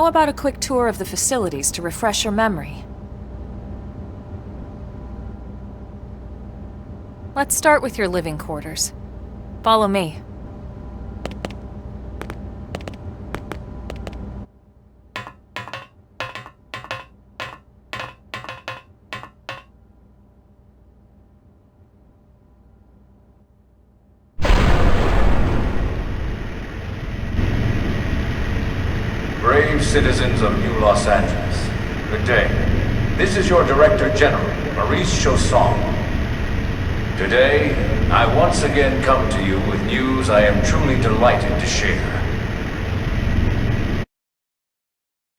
about a quick tour of the facilities to refresh your memory? Let's start with your living quarters. Follow me. Brave citizens of New Los Angeles, good day. This is your Director General, Maurice. Today, I once again come to you with news I am truly delighted to share.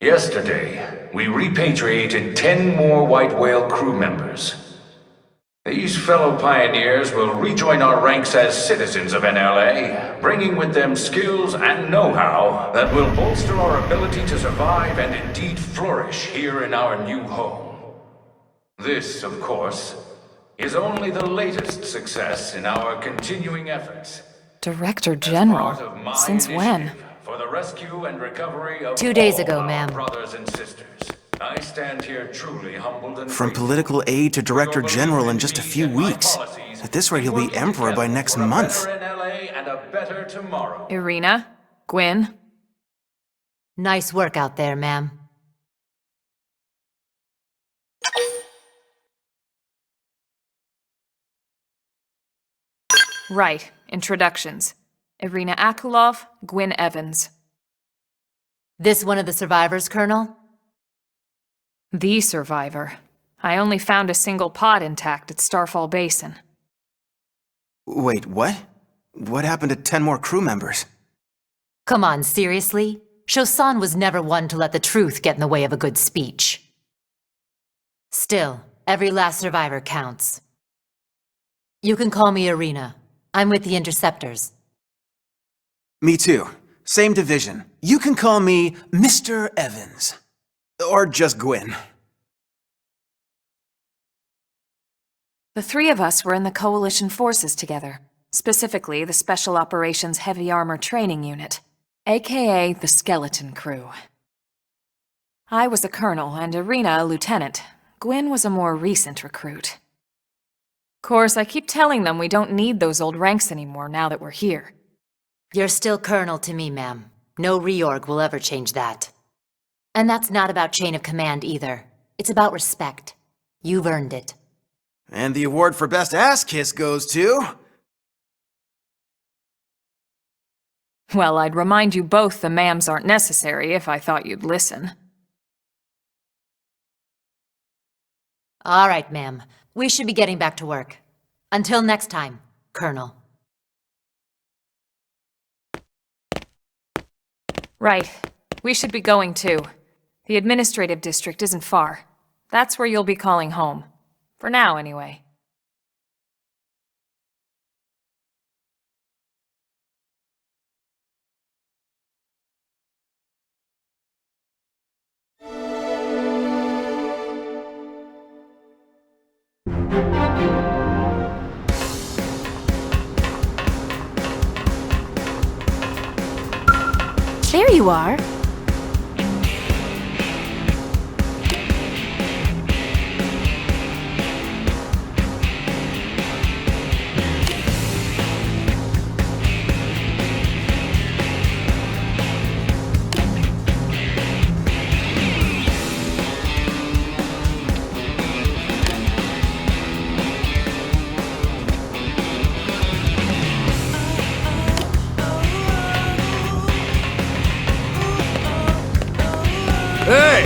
Yesterday, we repatriated 10 more White Whale crew members. These fellow pioneers will rejoin our ranks as citizens of NLA, bringing with them skills and know-how that will bolster our ability to survive and indeed flourish here in our new home. This, of course, is only the latest success in our continuing efforts. Director General? Since when? For the rescue and recovery of 2 days ago, all our ma'am. brothers and sisters. I stand here truly humbled and From grateful. political aide to director general in just a few weeks. At this rate, he'll be emperor by next month. A better NLA and a better tomorrow. Irina? Gwin? Nice work out there, ma'am. Right. Introductions. Irina Akulov, Gwin Evans. This one of the survivors, Colonel? The survivor. I only found a single pod intact at Starfall Basin. Wait, what? What happened to 10 more crew members? Come on, seriously? Shosan was never one to let the truth get in the way of a good speech. Still, every last survivor counts. You can call me Irina. I'm with the Interceptors. Me too. Same division. You can call me Mr. Evans. Or just Gwyn. The three of us were in the Coalition forces together, specifically the Special Operations Heavy Armor Training Unit, aka the Skeleton Crew. I was a colonel and Irina a lieutenant. Gwyn was a more recent recruit. Of course, I keep telling them we don't need those old ranks anymore now that we're here. You're still Colonel to me, ma'am. No reorg will ever change that. And that's not about chain of command either. It's about respect. You've earned it. And the award for best ass kiss goes to... Well, I'd remind you both the ma'ams aren't necessary if I thought you'd listen. All right, ma'am. We should be getting back to work. Until next time, Colonel. Right. We should be going too. The administrative district isn't far. That's where you'll be calling home. For now, anyway. There you are. Hey!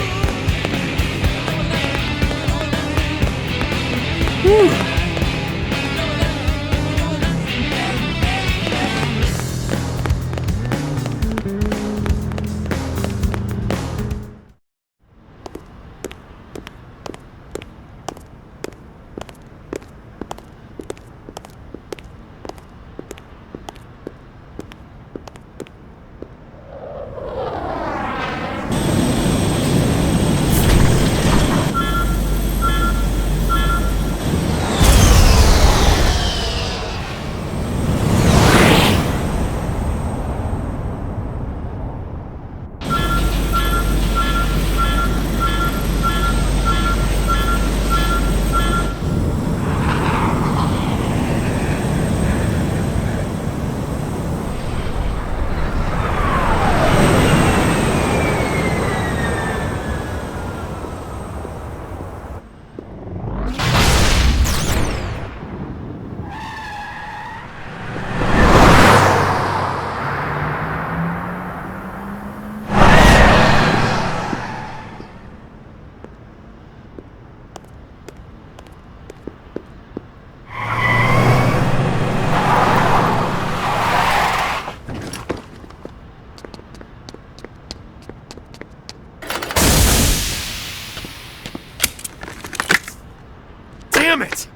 Damn it!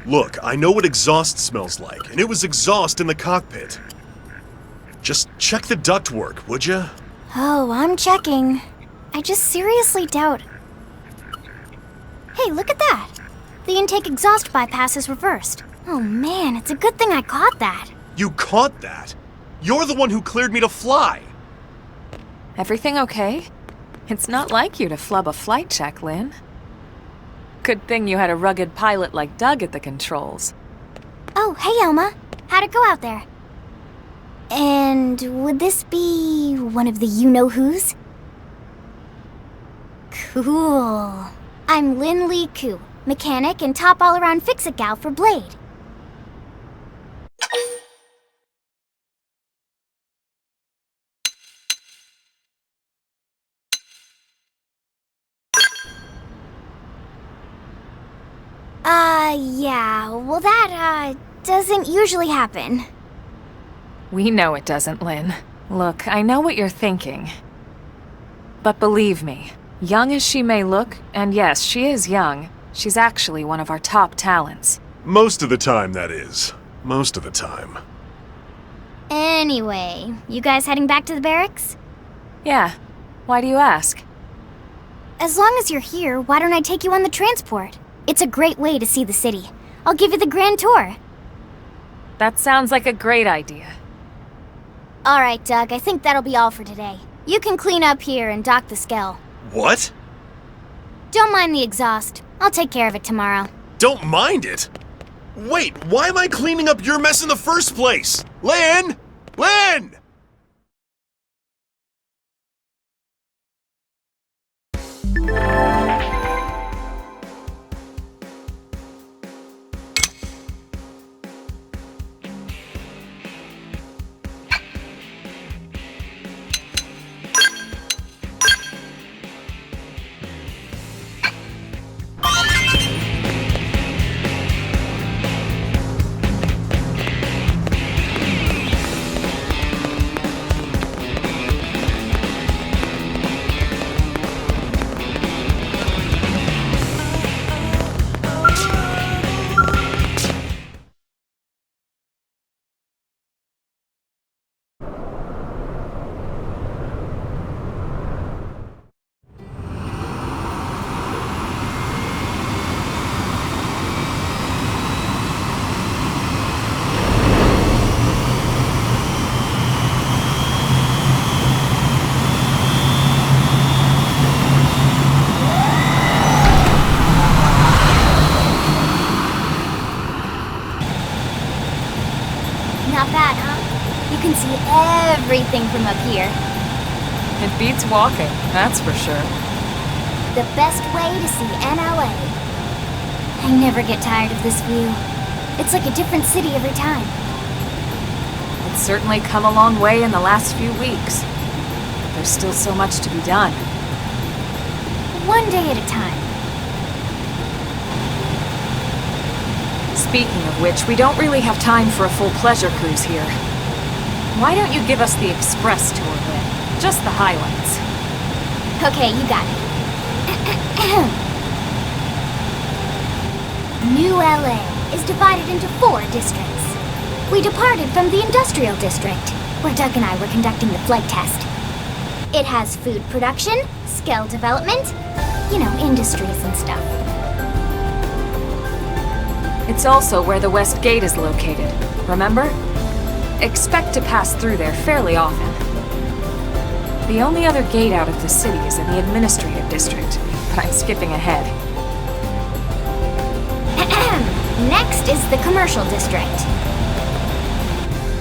Look, I know what exhaust smells like, and it was exhaust in the cockpit. Just check the ductwork, would ya? Oh, I'm checking. I just seriously doubt... Hey, look at that! The intake exhaust bypass is reversed. Oh man, it's a good thing I caught that. You caught that? You're the one who cleared me to fly! Everything okay? It's not like you to flub a flight check, Lin. Good thing you had a rugged pilot like Doug at the controls. Oh, hey Elma. How'd it go out there? And would this be one of the you-know-whos? Cool. I'm Lin Lee Koo, mechanic and top all-around fix-it gal for Blade. Yeah, well that, doesn't usually happen. We know it doesn't, Lin. Look, I know what you're thinking. But believe me, young as she may look, and yes, she is young, she's actually one of our top talents. Most of the time, that is. Most of the time. Anyway, you guys heading back to the barracks? Yeah. Why do you ask? As long as you're here, why don't I take you on the transport? It's a great way to see the city. I'll give you the grand tour. That sounds like a great idea. Alright, Doug, I think that'll be all for today. You can clean up here and dock the Skell. What? Don't mind the exhaust. I'll take care of it tomorrow. Don't mind it? Wait, why am I cleaning up your mess in the first place? Lin! Lin! Not bad, huh? You can see everything from up here. It beats walking, that's for sure. The best way to see NLA. I never get tired of this view. It's like a different city every time. It's certainly come a long way in the last few weeks. But there's still so much to be done. One day at a time. Speaking of which, we don't really have time for a full pleasure cruise here. Why don't you give us the express tour then? Just the highlights. Okay, you got it. New LA is divided into 4 districts. We departed from the industrial district, where Doug and I were conducting the flight test. It has food production, Skell development, you know, industries and stuff. It's also where the West Gate is located, remember? Expect to pass through there fairly often. The only other gate out of the city is in the administrative district, but I'm skipping ahead. Next is the commercial district.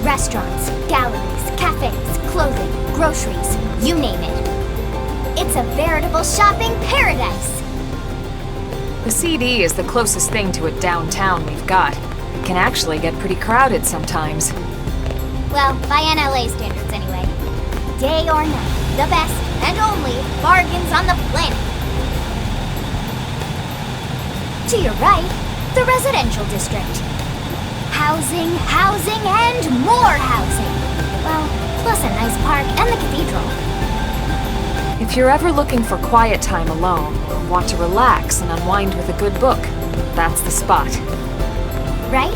Restaurants, galleries, cafes, clothing, groceries, you name it. It's a veritable shopping paradise. The CD is the closest thing to a downtown we've got. It can actually get pretty crowded sometimes. Well, by NLA standards anyway. Day or night, the best and only bargains on the planet. To your right, the residential district. Housing, housing, and more housing. Well, plus a nice park and the cathedral. If you're ever looking for quiet time alone, or want to relax and unwind with a good book, that's the spot. Right?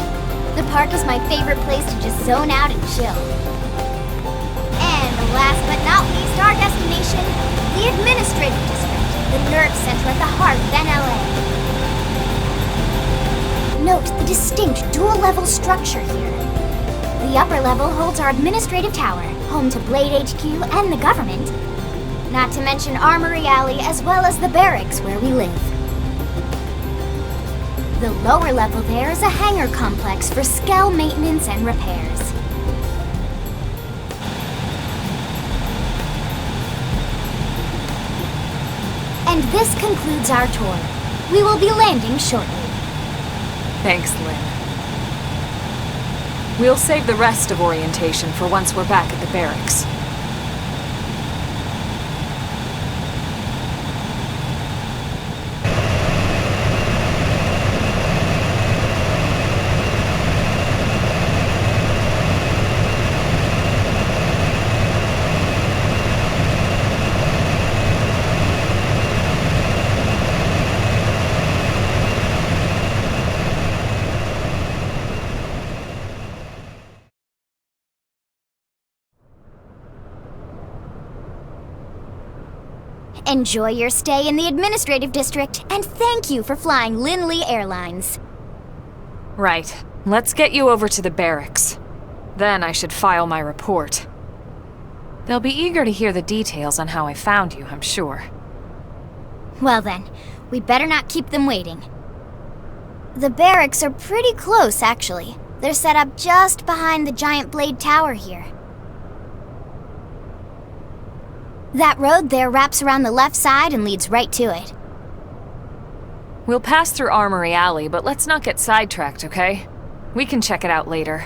The park is my favorite place to just zone out and chill. And last but not least, our destination, the administrative district, the nerve center at the heart of NLA. Note the distinct dual-level structure here. The upper level holds our administrative tower, home to Blade HQ and the government. Not to mention Armory Alley as well as the Barracks where we live. The lower level there is a hangar complex for Skell maintenance and repairs. And this concludes our tour. We will be landing shortly. Thanks, Lin. We'll save the rest of orientation for once we're back at the barracks. Enjoy your stay in the administrative district, and thank you for flying Linley Airlines. Right. Let's get you over to the barracks. Then I should file my report. They'll be eager to hear the details on how I found you, I'm sure. Well then, we better not keep them waiting. The barracks are pretty close, actually. They're set up just behind the giant blade tower here. That road there wraps around the left side and leads right to it. We'll pass through Armory Alley, but let's not get sidetracked, okay? We can check it out later.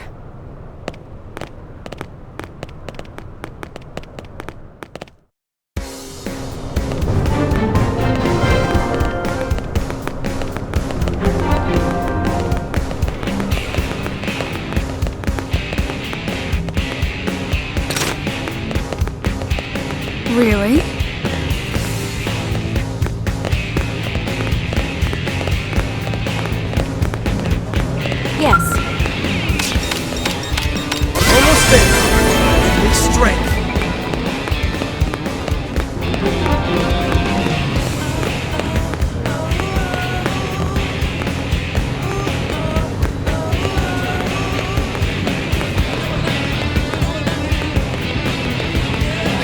Really? Yes. Almost there. Big strength.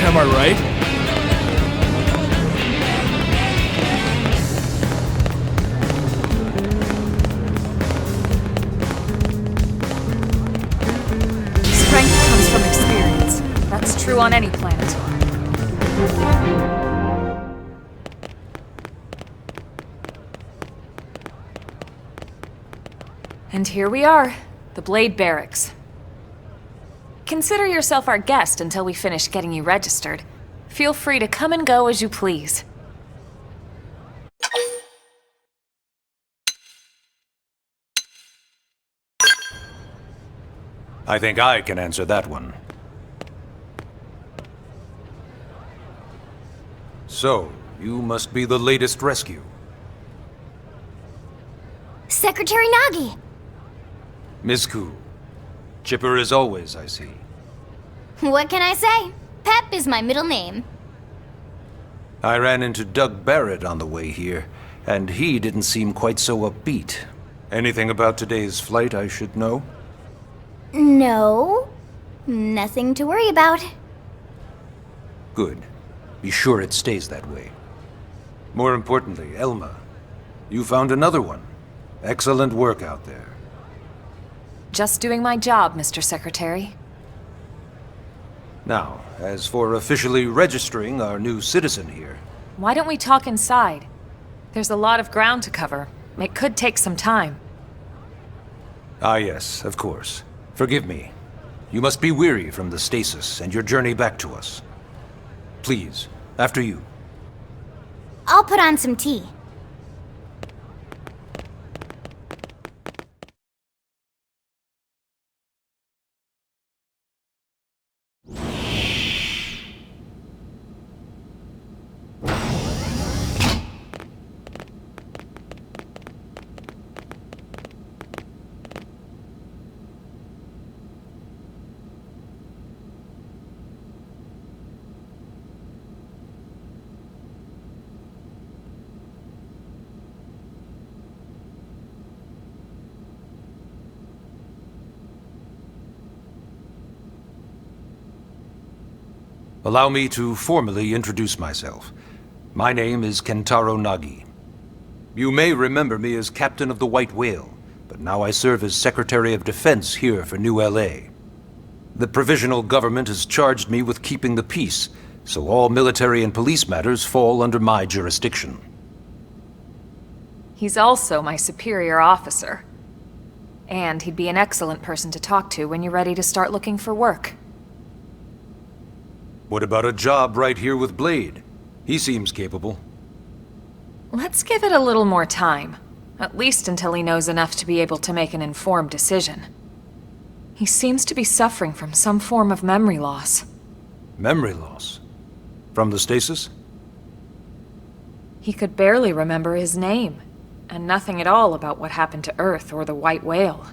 Am I right? Strength comes from experience. That's true on any planet. And here we are, the Blade Barracks. Consider yourself our guest until we finish getting you registered. Feel free to come and go as you please. I think I can answer that one. So, you must be the latest rescue. Secretary Nagi! Ms. Ku. Chipper as always, I see. What can I say? Pep is my middle name. I ran into Doug Barrett on the way here, and he didn't seem quite so upbeat. Anything about today's flight I should know? No. Nothing to worry about. Good. Be sure it stays that way. More importantly, Elma, you found another one. Excellent work out there. Just doing my job, Mr. Secretary. Now, as for officially registering our new citizen here, Why don't we talk inside? There's a lot of ground to cover. It could take some time. Ah yes, of course. Forgive me. You must be weary from the stasis and your journey back to us. Please, after you. I'll put on some tea. Allow me to formally introduce myself. My name is Kentaro Nagi. You may remember me as Captain of the White Whale, but now I serve as Secretary of Defense here for New LA. The provisional government has charged me with keeping the peace, so all military and police matters fall under my jurisdiction. He's also my superior officer. And he'd be an excellent person to talk to when you're ready to start looking for work. What about a job right here with Blade? He seems capable. Let's give it a little more time. At least until he knows enough to be able to make an informed decision. He seems to be suffering from some form of memory loss. Memory loss? From the stasis? He could barely remember his name, and nothing at all about what happened to Earth or the White Whale.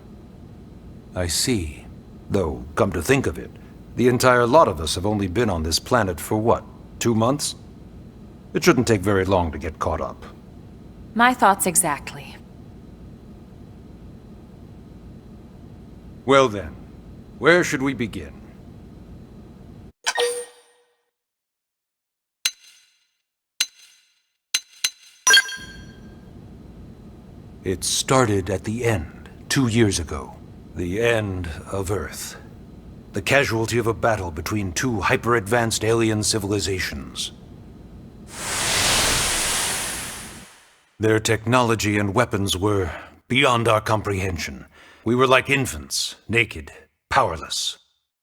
I see. Though, come to think of it, the entire lot of us have only been on this planet for what, 2 months? It shouldn't take very long to get caught up. My thoughts exactly. Well then, where should we begin? It started at the end, 2 years ago. The end of Earth. The casualty of a battle between two hyper-advanced alien civilizations. Their technology and weapons were beyond our comprehension. We were like infants, naked, powerless.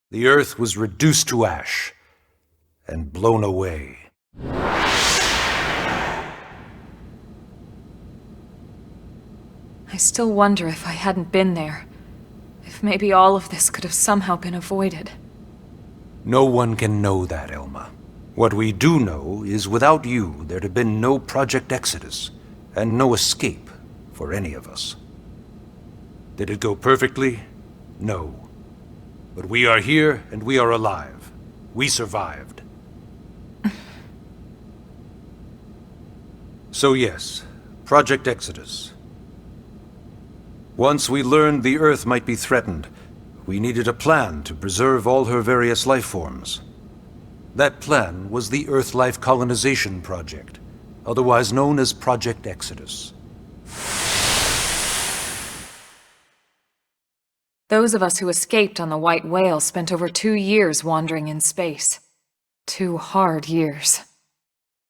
The Earth was reduced to ash and blown away. I still wonder if I hadn't been there. If maybe all of this could have somehow been avoided. No one can know that, Elma. What we do know is without you, there'd have been no Project Exodus, and no escape for any of us. Did it go perfectly? No. But we are here, and we are alive. We survived. So yes, Project Exodus. Once we learned the Earth might be threatened, we needed a plan to preserve all her various life forms. That plan was the Earth Life Colonization Project, otherwise known as Project Exodus. Those of us who escaped on the White Whale spent over 2 years wandering in space. 2 hard years.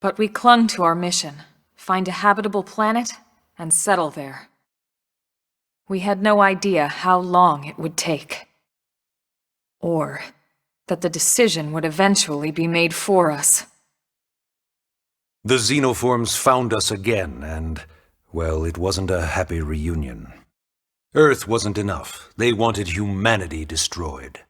But we clung to our mission, find a habitable planet, and settle there. We had no idea how long it would take. Or that the decision would eventually be made for us. The xenoforms found us again, and, well, it wasn't a happy reunion. Earth wasn't enough. They wanted humanity destroyed.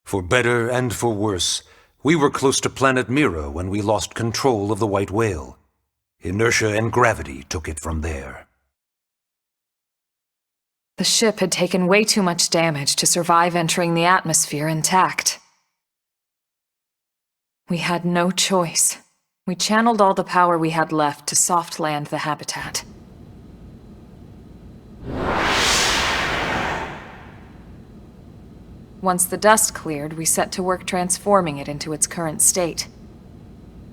For better and for worse, we were close to planet Mira when we lost control of the White Whale. Inertia and gravity took it from there. The ship had taken way too much damage to survive entering the atmosphere intact. We had no choice. We channeled all the power we had left to soft land the habitat. Once the dust cleared, we set to work transforming it into its current state.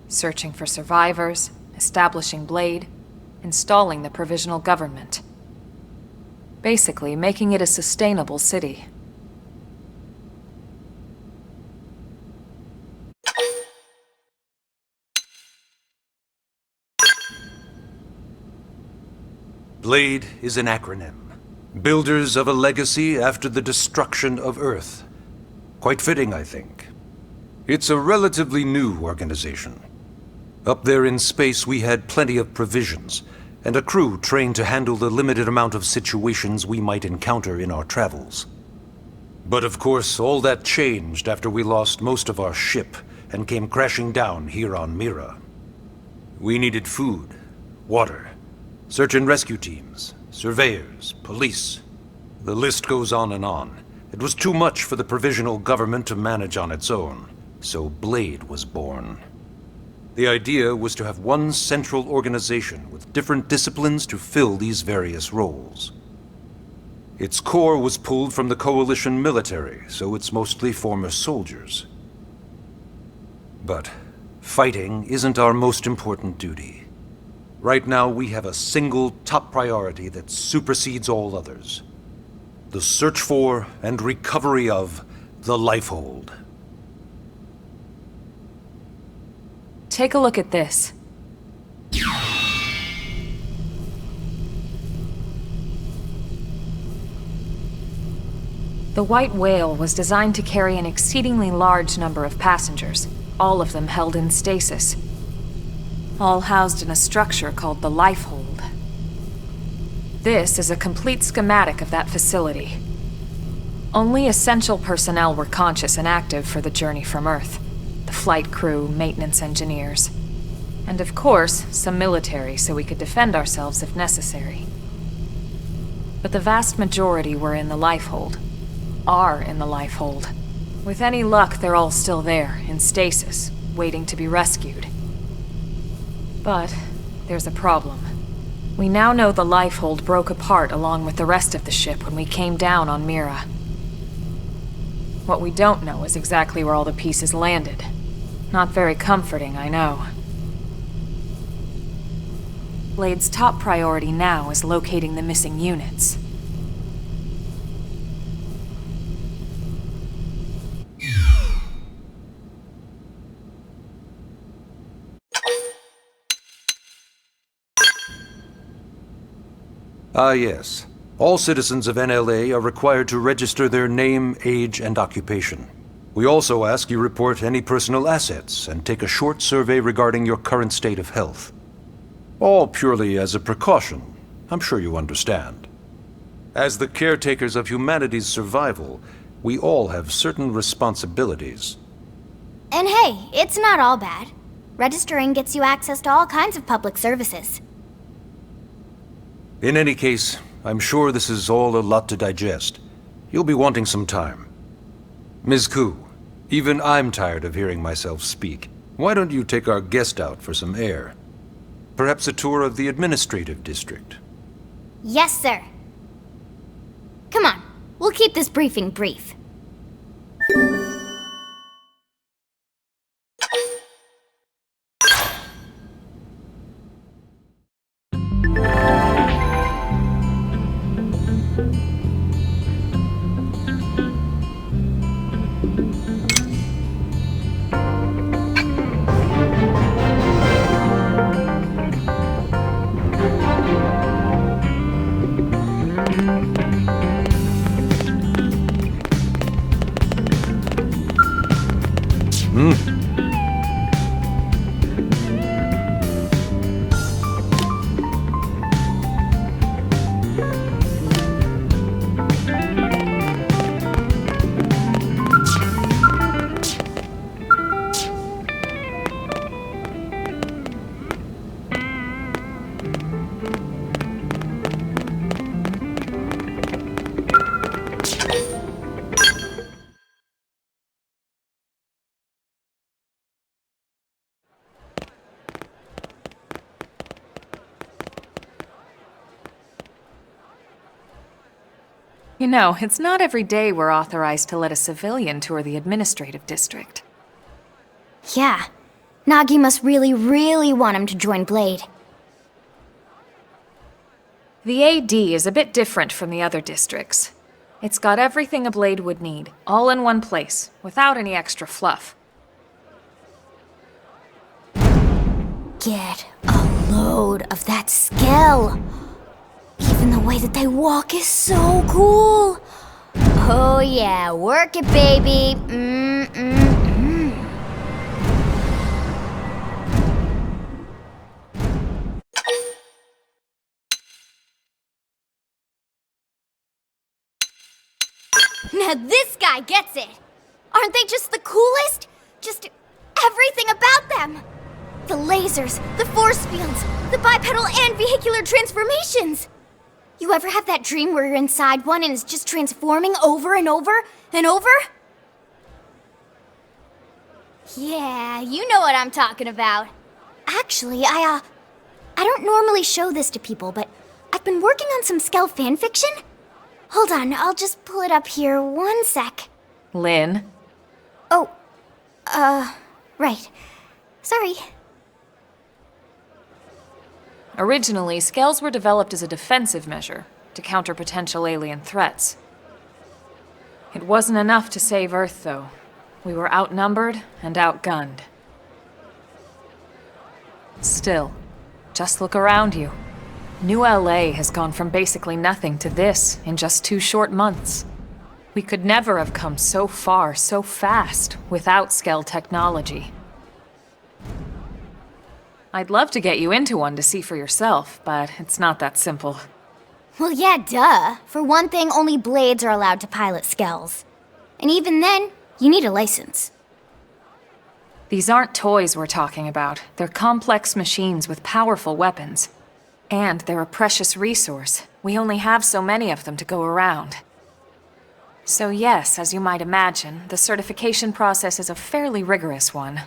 Searching for survivors, establishing Blade, installing the provisional government. Basically, making it a sustainable city. Blade is an acronym. Builders of a legacy after the destruction of Earth. Quite fitting, I think. It's a relatively new organization. Up there in space, we had plenty of provisions, and a crew trained to handle the limited amount of situations we might encounter in our travels. But of course, all that changed after we lost most of our ship and came crashing down here on Mira. We needed food, water, search and rescue teams, surveyors, police. The list goes on and on. It was too much for the provisional government to manage on its own, so Blade was born. The idea was to have one central organization with different disciplines to fill these various roles. Its core was pulled from the Coalition military, so it's mostly former soldiers. But fighting isn't our most important duty. Right now, we have a single top priority that supersedes all others. The search for and recovery of the Lifehold. Take a look at this. The White Whale was designed to carry an exceedingly large number of passengers, all of them held in stasis. All housed in a structure called the Lifehold. This is a complete schematic of that facility. Only essential personnel were conscious and active for the journey from Earth. The flight crew, maintenance engineers. And of course, some military so we could defend ourselves if necessary. But the vast majority were in the Lifehold. Are in the Lifehold. With any luck, they're all still there, in stasis, waiting to be rescued. But there's a problem. We now know the Lifehold broke apart along with the rest of the ship when we came down on Mira. What we don't know is exactly where all the pieces landed. Not very comforting, I know. Blade's top priority now is locating the missing units. Ah, yes. All citizens of NLA are required to register their name, age, and occupation. We also ask you report any personal assets and take a short survey regarding your current state of health. All purely as a precaution. I'm sure you understand. As the caretakers of humanity's survival, we all have certain responsibilities. And hey, it's not all bad. Registering gets you access to all kinds of public services. In any case, I'm sure this is all a lot to digest. You'll be wanting some time. Ms. Koo, even I'm tired of hearing myself speak. Why don't you take our guest out for some air? Perhaps a tour of the administrative district. Yes, sir. Come on, we'll keep this briefing brief. You know, it's not every day we're authorized to let a civilian tour the administrative district. Yeah. Nagi must really, really want him to join Blade. The AD is a bit different from the other districts. It's got everything a Blade would need, all in one place, without any extra fluff. Get a load of that Skell! Even the way that they walk is so cool. Oh yeah, work it, baby. Now this guy gets it! Aren't they just the coolest? Just everything about them! The lasers, the force fields, the bipedal and vehicular transformations! You ever have that dream where you're inside one and it's just transforming over and over and over? Yeah, you know what I'm talking about. Actually, I don't normally show this to people, but I've been working on some Skell fanfiction. Hold on, I'll just pull it up here 1 sec. Lin? Oh, right. Sorry. Originally, Skells were developed as a defensive measure to counter potential alien threats. It wasn't enough to save Earth, though. We were outnumbered and outgunned. Still, just look around you. New LA has gone from basically nothing to this in just 2 short months. We could never have come so far so fast without Skell technology. I'd love to get you into one to see for yourself, but it's not that simple. Well, yeah, duh. For one thing, only Blades are allowed to pilot Skells. And even then, you need a license. These aren't toys we're talking about. They're complex machines with powerful weapons. And they're a precious resource. We only have so many of them to go around. So yes, as you might imagine, the certification process is a fairly rigorous one.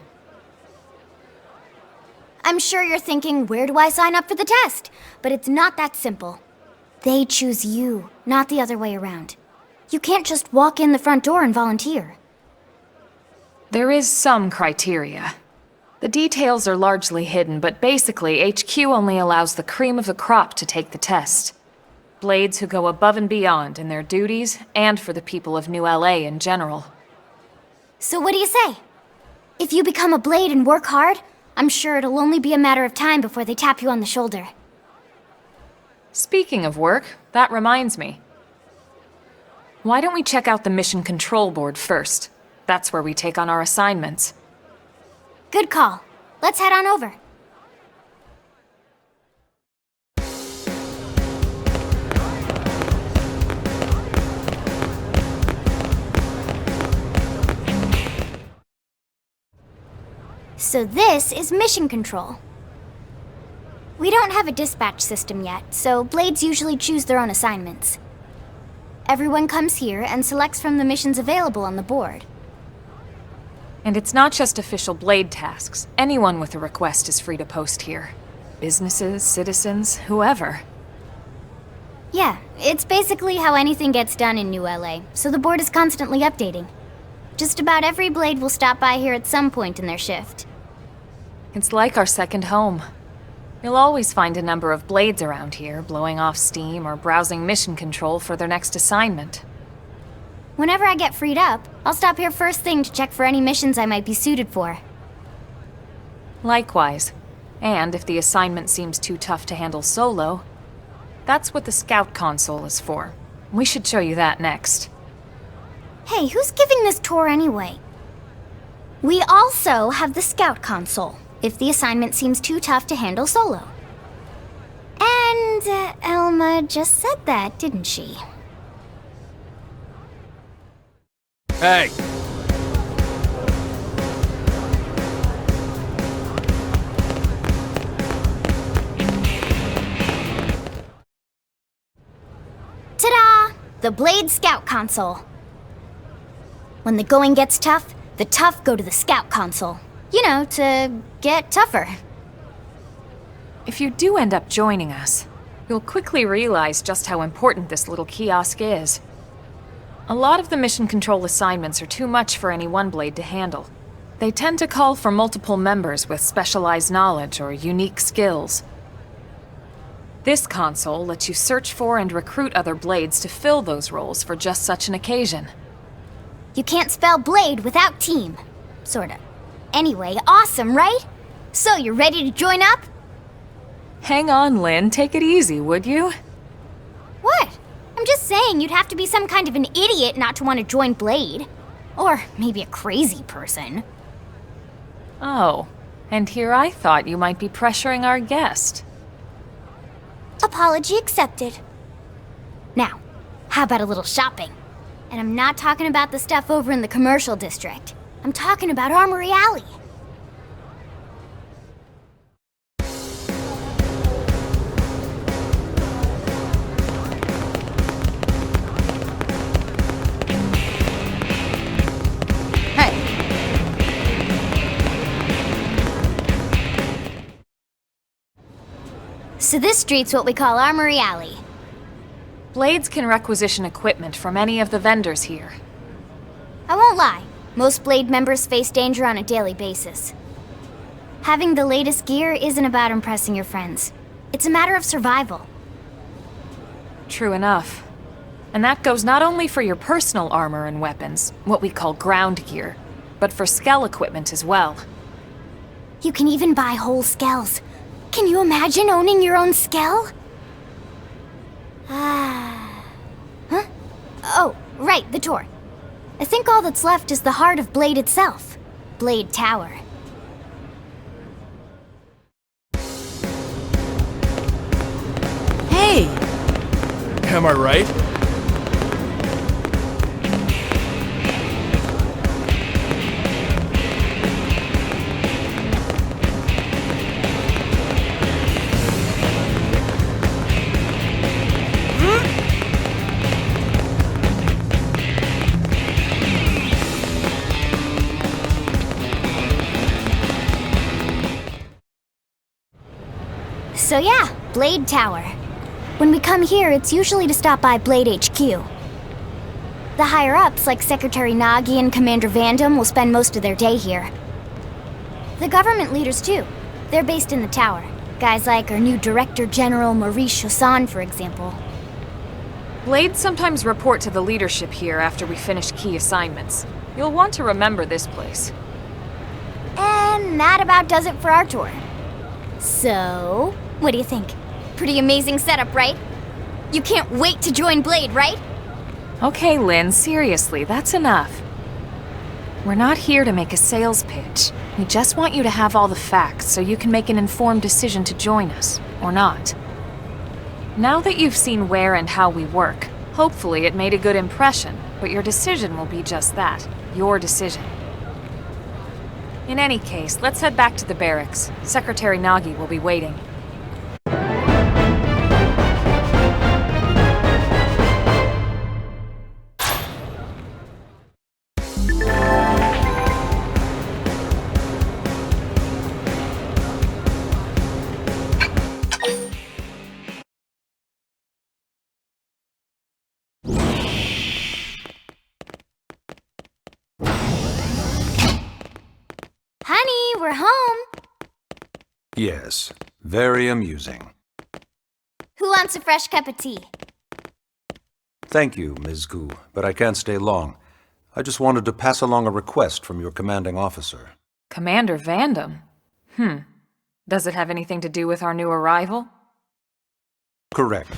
I'm sure you're thinking, where do I sign up for the test? But it's not that simple. They choose you, not the other way around. You can't just walk in the front door and volunteer. There is some criteria. The details are largely hidden, but basically, HQ only allows the cream of the crop to take the test. Blades who go above and beyond in their duties, and for the people of New LA in general. So what do you say? If you become a Blade and work hard, I'm sure it'll only be a matter of time before they tap you on the shoulder. Speaking of work, that reminds me. Why don't we check out the Mission Control Board first? That's where we take on our assignments. Good call. Let's head on over. So this is Mission Control. We don't have a dispatch system yet, so Blades usually choose their own assignments. Everyone comes here and selects from the missions available on the board. And it's not just official Blade tasks. Anyone with a request is free to post here. Businesses, citizens, whoever. Yeah, it's basically how anything gets done in New LA, so the board is constantly updating. Just about every Blade will stop by here at some point in their shift. It's like our second home. You'll always find a number of Blades around here, blowing off steam or browsing mission control for their next assignment. Whenever I get freed up, I'll stop here first thing to check for any missions I might be suited for. Likewise. And if the assignment seems too tough to handle solo, that's what the Scout Console is for. We should show you that next. Hey, who's giving this tour anyway? We also have the Scout Console, if the assignment seems too tough to handle solo. And Elma just said that, didn't she? Hey! Ta-da! The Blade Scout Console. When the going gets tough, the tough go to the Scout Console. You know, to get tougher. If you do end up joining us, you'll quickly realize just how important this little kiosk is. A lot of the mission control assignments are too much for any one Blade to handle. They tend to call for multiple members with specialized knowledge or unique skills. This console lets you search for and recruit other Blades to fill those roles for just such an occasion. You can't spell Blade without team. Sorta. Anyway, awesome, right? So, you're ready to join up? Hang on, Lin. Take it easy, would you? saying you'd have to be some kind of an idiot not to want to join Blade. Or maybe a crazy person. Oh, and here I thought you might be pressuring our guest. Apology accepted. Now, how about a little shopping? And I'm not talking about the stuff over in the commercial district. I'm talking about Armory Alley. So this street's what we call Armory Alley. Blades can requisition equipment from any of the vendors here. I won't lie, most Blade members face danger on a daily basis. Having the latest gear isn't about impressing your friends. It's a matter of survival. True enough. And that goes not only for your personal armor and weapons, what we call ground gear, but for Skell equipment as well. You can even buy whole Skells. Can you imagine owning your own Skell? Huh? Oh, right, the tour. I think all that's left is the heart of Blade itself. Blade Tower. Hey! Am I right? So yeah, Blade Tower. When we come here, it's usually to stop by Blade HQ. The higher-ups, like Secretary Nagi and Commander Vandam, will spend most of their day here. The government leaders, too. They're based in the tower. Guys like our new Director General Maurice, for example. Blades sometimes report to the leadership here after we finish key assignments. You'll want to remember this place. And that about does it for our tour. So, what do you think? Pretty amazing setup, right? You can't wait to join Blade, right? Okay, Lin, seriously, that's enough. We're not here to make a sales pitch. We just want you to have all the facts so you can make an informed decision to join us, or not. Now that you've seen where and how we work, hopefully it made a good impression, but your decision will be just that, your decision. In any case, let's head back to the barracks. Secretary Nagi will be waiting. Honey, we're home. Yes, very amusing. Who wants a fresh cup of tea? Thank you, Ms. Gu, but I can't stay long. I just wanted to pass along a request from your commanding officer. Commander Vandam? Does it have anything to do with our new arrival? Correct.